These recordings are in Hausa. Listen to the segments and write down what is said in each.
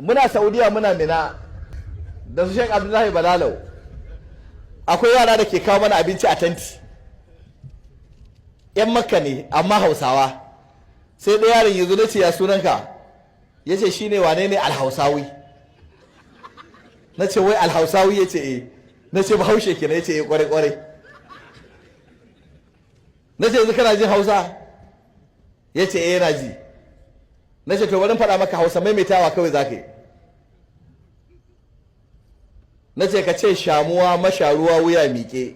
muna Saudiya muna Mina da su Sheikh Abdullahi Balalau, akwai yara da ke kawo mana abinci a tanti, 'yan Makka ne amma Hausawa. Sai ɗaya yaron ya zo na ce ya sunanka, ya ce shi ne wane ne Alhausawi. Na ce wai Alhausawi, ya ce eh. Na ce Bahaushe kenan, ya ce eh kwarai. Na ce yanzu kana jin Hausa, ya ce eh yana ji. Na ce to bari faɗa maka Hausa maimaitawa kawai za ka yi. Na ce ka ce shamuwa masharuwa wuya miƙe.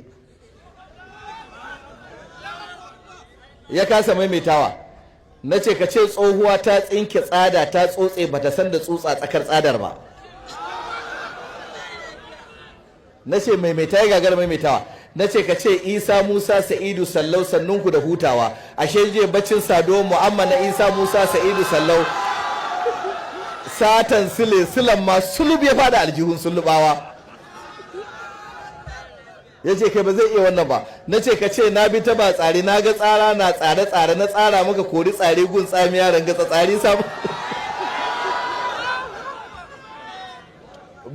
Ya kasa maimaitawa. Na ce ka ce tsohuwa ta tsinke tsada ta tsotse bata san da tsutsa tsakar tsadar ba. Na ce maimaita ya gagar maimaitawa. Na ce ka ce Isa Musa Sa'idu Sallau sannunku da hutawa, ashe je baccin Sado Mu'amma na Isa Musa Sa'idu Sallau satan silan ma sulub ya fada aljihun sulubawa. Ya ce kai ba zai iya wannan ba. Na ce ka ce na bi ta ba tsari, na ga tsara na tsare-tsare, na tsara maka kori tsare gun tsami yaran ga tsari samu.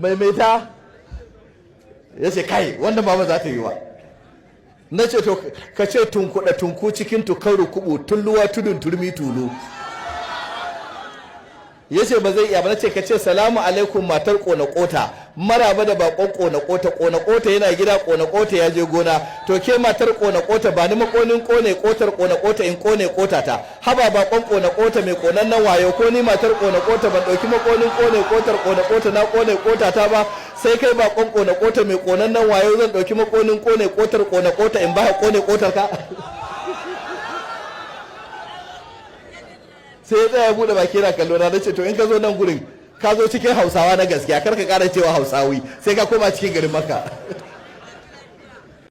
Maimaita ya ce kai wanda ba za ta yi wa. Na ce to ka ce tunkuɗa tunku cikin tukar rukubu tulluwa tudun turmi tulu. Ya ce ba zai iya ba. Na ce ka ce salamu alaikum matar ƙona-ƙota, maraba da bakon ƙona-ƙota, ƙona-ƙota yana gida, ƙona-ƙota ya je gona. To ke matar ƙona-ƙota ba ni makonin ƙone ƙotar ƙona-ƙota in ƙone ƙota ta, haba bakon ƙona-ƙota mai ƙonannen wayo, ko ni matar ƙona-ƙota ban ɗauki makonin ƙone ƙotar ƙona-ƙota na ƙone ƙota ta ba, sai kai bakon ƙona-ƙota mai ƙonannen wayo zan ɗauki makonin ƙone ƙotar ƙona-ƙota in ba ka ƙone ƙotar ka. Sai ya tsaya buɗe baki yana kallo na, ce to in ka zo nan gurin ka zo cikin Hausawa na gaskiya, kar ka ƙara cewa Hausawi, sai ka koma cikin garin Makka.